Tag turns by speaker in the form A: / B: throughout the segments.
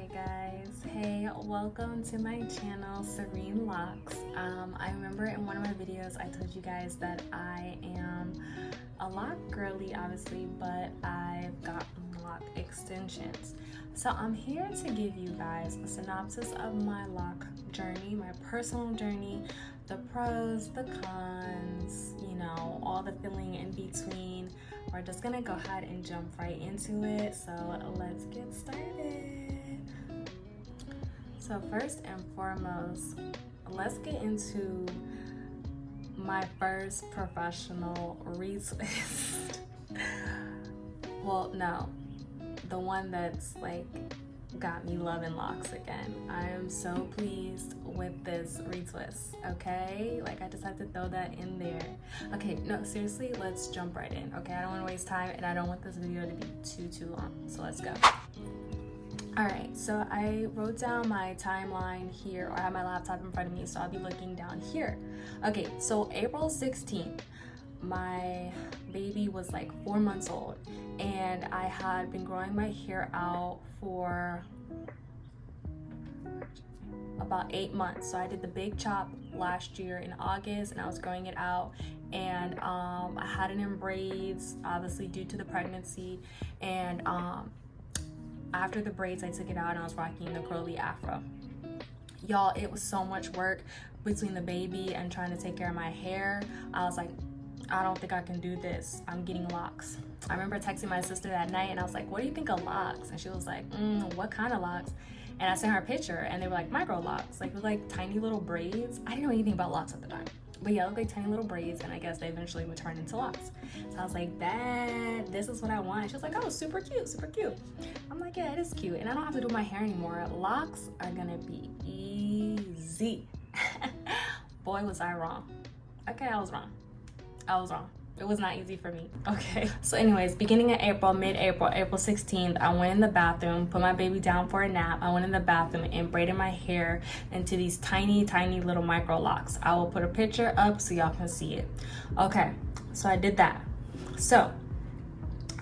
A: Okay guys, hey, welcome to my channel, Serene Locks. I remember in one of my videos I told you guys that I am a lock girly obviously, but I've got lock extensions. So I'm here to give you guys a synopsis of my lock journey, my personal journey, the pros, the cons, you know, all the feeling in between. We're just gonna go ahead and jump right into it, so let's get started. So first and foremost, let's get into my first professional retwist. Well, no, the one that's like got me loving locks again. I am so pleased with this retwist, okay? Like, I just had to throw that in there. Okay, no, seriously, let's jump right in, okay? I don't want to waste time and I don't want this video to be too long, so let's go. All right, so I wrote down my timeline here, or I have my laptop in front of me, so I'll be looking down here. Okay, so April 16th, my baby was like 4 months old, and I had been growing my hair out for about 8 months. So I did the big chop last year in August, and I was growing it out, and I had it in braids, obviously due to the pregnancy, and after the braids I took it out and I was rocking the curly afro. Y'all, it was so much work between the baby and trying to take care of my hair. I was like, I don't think I can do this. I'm getting locks. I remember texting my sister that night and I was like, what do you think of locks? And she was like, what kind of locks? And I sent her a picture and they were like micro locks, like with like tiny little braids. I didn't know anything about locks at the time. But yeah, it looked like tiny little braids, and I guess they eventually would turn into locks. So I was like, this is what I want. She was like, oh, super cute, super cute. I'm like, yeah, it is cute. And I don't have to do my hair anymore. Locks are gonna be easy. Boy, was I wrong. Okay, I was wrong. It was not easy for me, okay? So anyways, beginning of April, mid-April, April 16th, I went in the bathroom, put my baby down for a nap. I went in the bathroom and braided my hair into these tiny, tiny little micro locks. I will put a picture up so y'all can see it. Okay, so I did that. So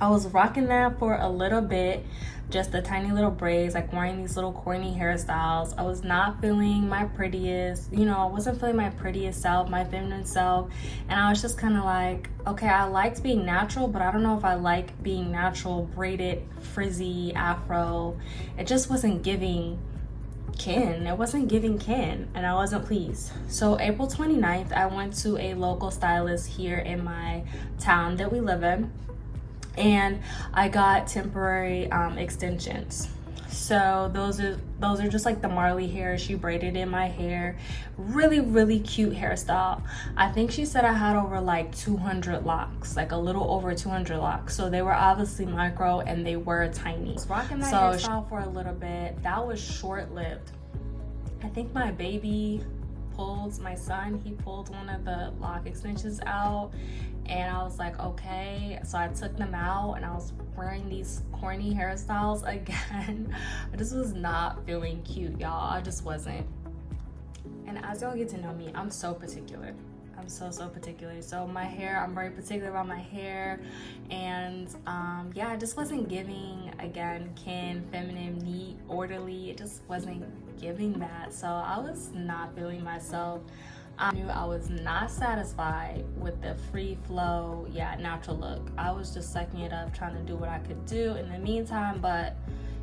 A: I was rocking that for a little bit, just the tiny little braids, like wearing these little corny hairstyles. I was not feeling my prettiest, you know, I wasn't feeling my prettiest self, my feminine self. And I was just kind of like, okay, I liked being natural, but I don't know if I like being natural, braided, frizzy, afro. It just wasn't giving kin. It wasn't giving kin, and I wasn't pleased. So April 29th, I went to a local stylist here in my town that we live in, and I got temporary extensions. So those are just like the Marley hair. She braided in my hair. Really cute hairstyle. I think she said I had over like 200 locks, like a little over 200 locks. So they were obviously micro and they were tiny. I was rocking that hairstyle for a little bit. That was short-lived. I think my baby pulled, my son, he pulled one of the lock extensions out, and I was like, okay. So I took them out and I was wearing these corny hairstyles again. I just was not feeling cute, y'all. I just wasn't. And as y'all get to know me, I'm so particular. I'm so particular. So my hair, I'm very particular about my hair, and yeah, I just wasn't giving, again, kin, feminine, neat, orderly. It just wasn't giving that. So I was not feeling myself. I knew I was not satisfied with the free flow, natural look. I was just sucking it up, trying to do what I could do in the meantime, but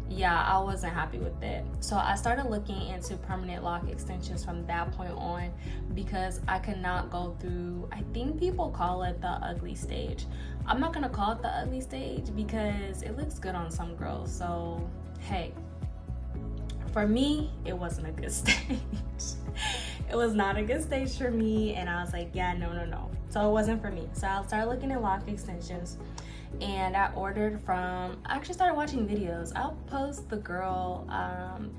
A: yeah, I wasn't happy with it. So I started looking into permanent lock extensions from that point on, because I could not go through, I think people call it the ugly stage. I'm not gonna call it the ugly stage because it looks good on some girls. So hey, for me, it wasn't a good stage. It was not a good stage for me, and I was like, yeah, no. So it wasn't for me. So I started looking at lock extensions, and I actually started watching videos. I'll post the girl,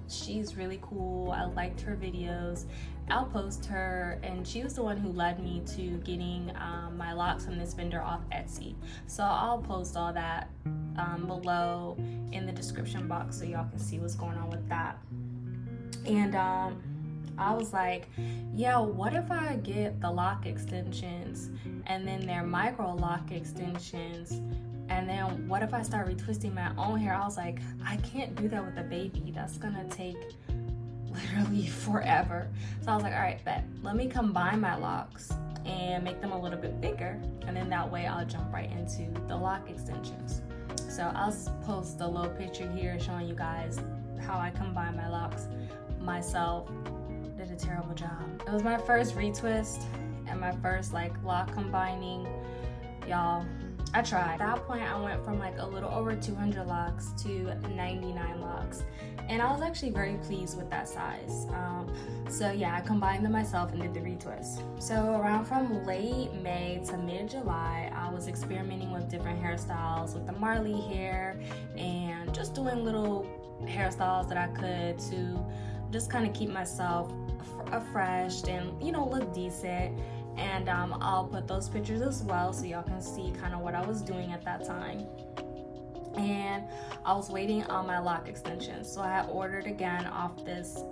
A: she's really cool. I liked her videos. I'll post her, and she was the one who led me to getting my locks from this vendor off Etsy. So I'll post all that below in the description box so y'all can see what's going on with that. And I was like, yeah, what if I get the lock extensions and then their micro lock extensions And then what if I start retwisting my own hair? I was like, I can't do that with a baby. That's gonna take literally forever. So I was like, all right, bet. Let me combine my locks and make them a little bit bigger. And then that way I'll jump right into the lock extensions. So I'll post a little picture here showing you guys how I combine my locks myself. Did a terrible job. It was my first retwist and my first like lock combining. Y'all, I tried. At that point, I went from like a little over 200 locks to 99 locks. And I was actually very pleased with that size. So yeah, I combined them myself and did the retwist. So around from late May to mid-July, I was experimenting with different hairstyles with the Marley hair and just doing little hairstyles that I could to just kind of keep myself fresh and, you know, look decent. And I'll put those pictures as well so y'all can see kind of what I was doing at that time. And I was waiting on my lock extensions, so I had ordered again off this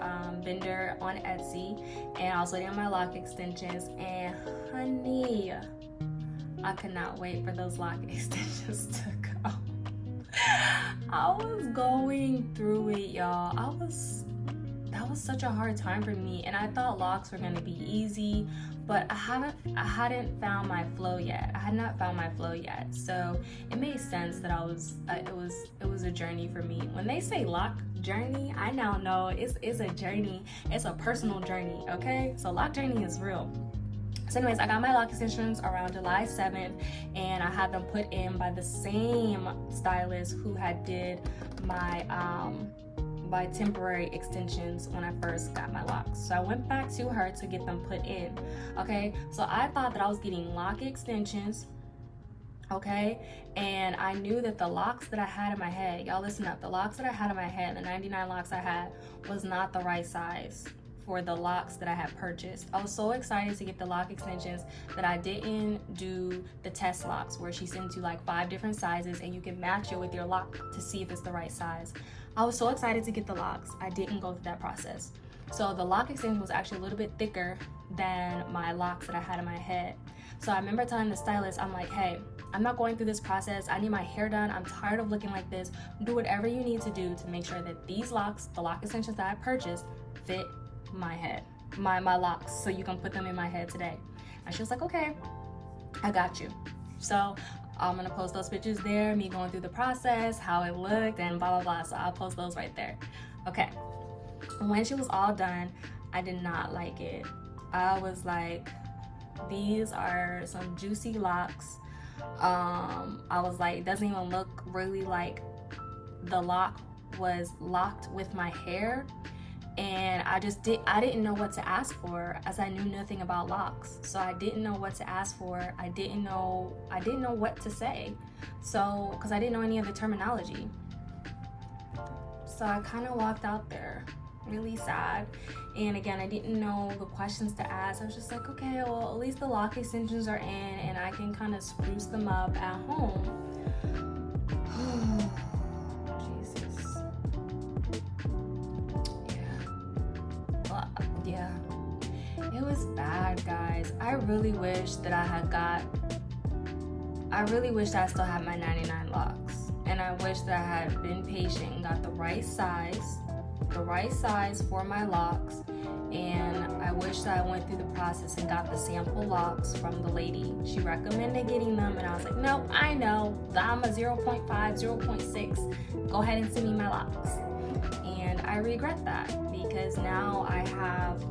A: vendor on Etsy, and I was waiting on my lock extensions. And honey, I could not wait for those lock extensions to go. I was going through it, y'all. That was such a hard time for me, and I thought locks were gonna be easy, but I hadn't found my flow yet. I had not found my flow yet, so it made sense that it was a journey for me. When they say lock journey, I now know it's a journey. It's a personal journey, okay? So lock journey is real. So anyways, I got my lock extensions around July 7th, and I had them put in by the same stylist who had did my temporary extensions when I first got my locks. So I went back to her to get them put in. Okay, so I thought that I was getting lock extensions, okay, and I knew that the locks that I had in my head, y'all listen up, the locks that I had in my head, the 99 locks I had, was not the right size for the locks that I had purchased. I was so excited to get the lock extensions that I didn't do the test locks where she sends you like 5 different sizes and you can match it with your lock to see if it's the right size. I was so excited to get the locks. I didn't go through that process. So the lock extension was actually a little bit thicker than my locks that I had in my head. So I remember telling the stylist, I'm like, hey, I'm not going through this process. I need my hair done. I'm tired of looking like this. Do whatever you need to do to make sure that these locks, the lock extensions that I purchased, fit my head, my locks, so you can put them in my head today. And she was like, okay, I got you. So I'm gonna post those pictures there, me going through the process, how it looked, and blah, blah, blah. So I'll post those right there. Okay. When she was all done, I did not like it. I was like, these are some juicy locks. I was like, it doesn't even look really like the lock was locked with my hair. And I didn't know what to ask for, as I knew nothing about locks. So I didn't know what to ask for. I didn't know what to say. So, because I didn't know any of the terminology. So I kind of walked out there really sad. And again, I didn't know the questions to ask. I was just like, okay, well, at least the lock extensions are in and I can kind of spruce them up at home. Jesus. Yeah, it was bad, guys. I really wish that I still had my 99 locks, and I wish that I had been patient and got the right size for my locks. And I wish that I went through the process and got the sample locks from the lady. She recommended getting them, and I was like, no, I know, I'm a 0.5, 0.6. Go ahead and send me my locks. And I regret that, because now I have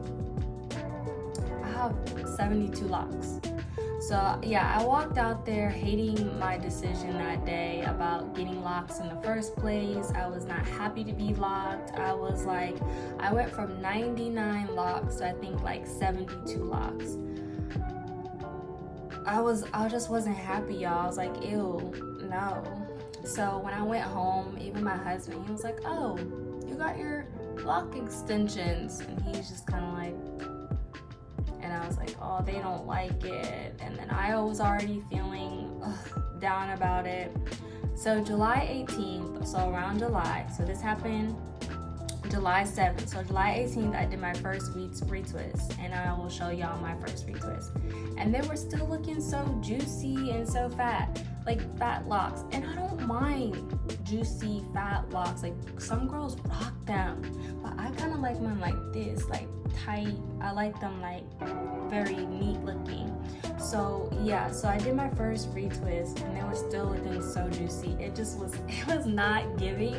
A: 72 locks. So yeah, I walked out there hating my decision that day about getting locks in the first place. I was not happy to be locked. I was like, I went from 99 locks to I think like 72 locks. I just wasn't happy, y'all. I was like, ew, no. So when I went home, even my husband, he was like, oh, you got your lock extensions. And he's just kind of like, and I was like, oh, they don't like it. And then I was already feeling down about it. So July 18th, so around July, so this happened July 7th. So July 18th, I did my first retwist, and I will show y'all my first retwist. And they were still looking so juicy and so fat. like fat locks, and I don't mind juicy fat locks. Like some girls rock them, but I kind of like mine like this, like tight. I like them like very neat looking. So yeah, so I did my first retwist and they were still looking so juicy. It was not giving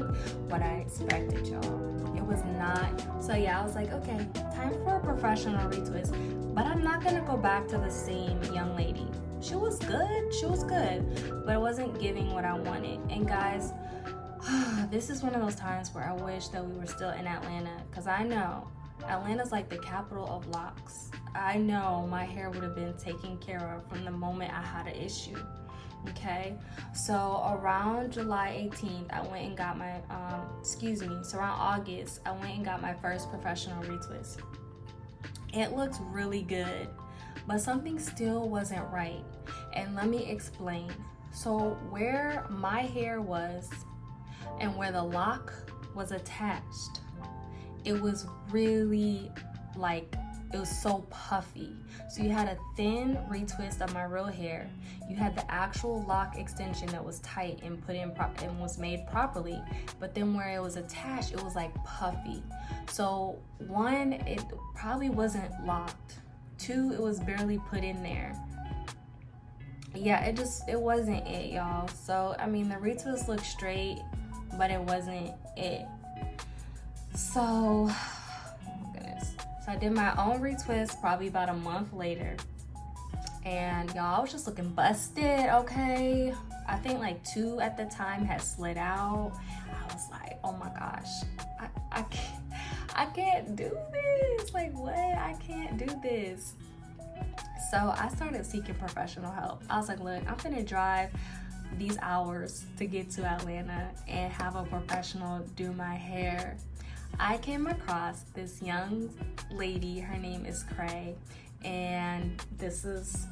A: what I expected, y'all. It was not. So yeah, I was like, okay, time for a professional retwist, but I'm not gonna go back to the same young lady. She was good, but it wasn't giving what I wanted. And guys, this is one of those times where I wish that we were still in Atlanta, because I know Atlanta's like the capital of locks. I know my hair would have been taken care of from the moment I had an issue. Okay, so around July 18th, I went and got my, so around August, I went and got my first professional retwist. It looked really good, but something still wasn't right. And let me explain. So where my hair was and where the lock was attached, it was really like, it was so puffy. So you had a thin retwist of my real hair. You had the actual lock extension that was tight and put in and was made properly. But then where it was attached, it was like puffy. So one, it probably wasn't locked. Two, it was barely put in there. Yeah, it wasn't it, y'all. So I mean, the retwist looked straight, but it wasn't it. So So I did my own retwist probably about a month later. And y'all, I was just looking busted, okay? I think like 2 at the time had slid out. I was like, oh my gosh, I can't do this. Like what? I can't do this. So I started seeking professional help. I was like, look, I'm gonna drive these hours to get to Atlanta and have a professional do my hair. I came across this young lady, her name is Cray, and this is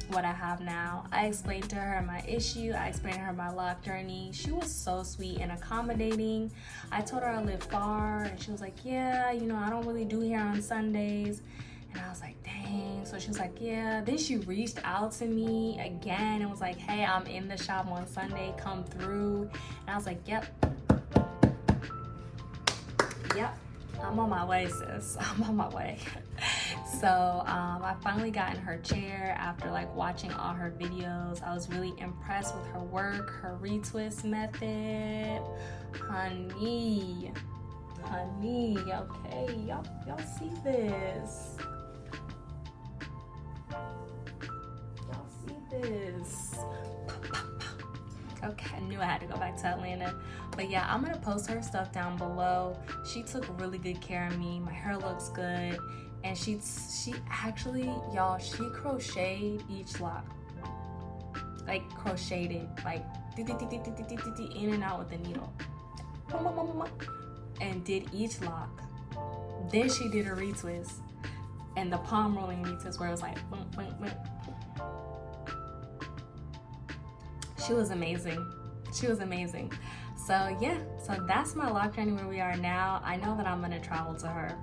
A: what I have now. I explained to her my issue, I explained to her my lock journey. She was so sweet and accommodating. I told her I live far, and she was like, yeah, you know, I don't really do hair on Sundays. And I was like, dang. So she was like, yeah. Then she reached out to me again and was like, hey, I'm in the shop on Sunday, come through. And I was like, yep, I'm on my way, sis. I'm on my way. So I finally got in her chair after like watching all her videos. I was really impressed with her work, her retwist method. Honey, okay, y'all see this? Y'all see this? Okay, I knew I had to go back to Atlanta. But yeah, I'm gonna post her stuff down below. She took really good care of me. My hair looks good. And she actually, y'all, she crocheted each lock. Like crocheted it, like in and out with the needle. And did each lock. Then she did a retwist. And the palm rolling retwist where it was like boom, boom, boom. She was amazing. So yeah, so that's my lock journey where we are now. I know that I'm gonna travel to her.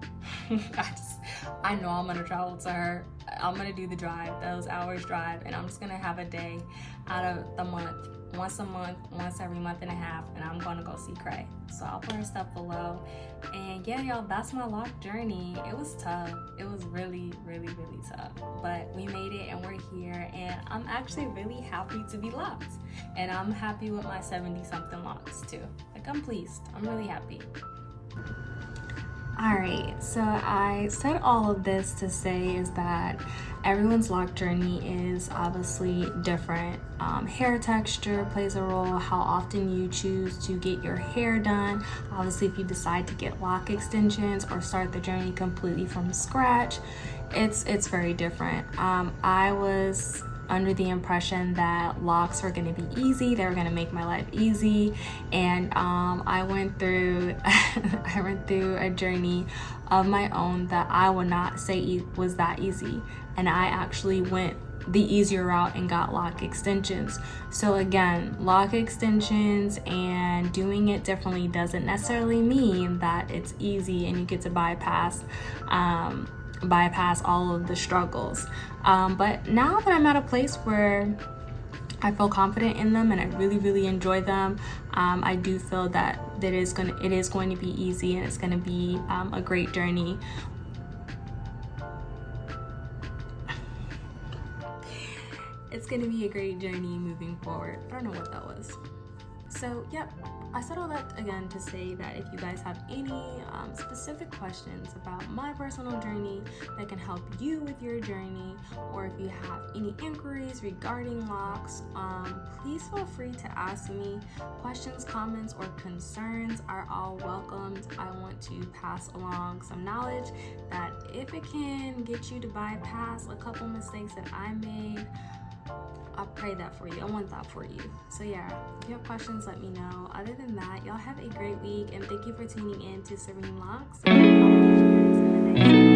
A: I know I'm gonna travel to her. I'm gonna do the drive, those hours drive, and I'm just gonna have a day out of the month, once a month, once every month and a half, and I'm gonna go see Cray. So I'll put her stuff below. And yeah, y'all, that's my lock journey. It was tough. It was really, really, really tough. But we made it and we're here, and I'm actually really happy to be locked. And I'm happy with my 70-something locks too. Like, I'm pleased. I'm really happy. Alright, so I said all of this to say is that everyone's lock journey is obviously different. Hair texture plays a role, how often you choose to get your hair done. Obviously, if you decide to get lock extensions or start the journey completely from scratch, it's very different. I was under the impression that locks were going to be easy, they were going to make my life easy, and I went through a journey of my own that I would not say was that easy, and I actually went the easier route and got lock extensions. So again, lock extensions and doing it differently doesn't necessarily mean that it's easy and you get to bypass all of the struggles. But now that I'm at a place where I feel confident in them and I really enjoy them. I do feel that it is going to be easy, and it's going to be a great journey. It's going to be a great journey moving forward. I don't know what that was. So, yep, I said all that again to say that if you guys have any specific questions about my personal journey that can help you with your journey, or if you have any inquiries regarding locs, please feel free to ask me. Questions, comments, or concerns are all welcomed. I want to pass along some knowledge that if it can get you to bypass a couple mistakes that I made, I'll pray that for you. I want that for you. So yeah, if you have questions, let me know. Other than that, y'all have a great week, and thank you for tuning in to Serene Locs. I'll catch you guys in the next one.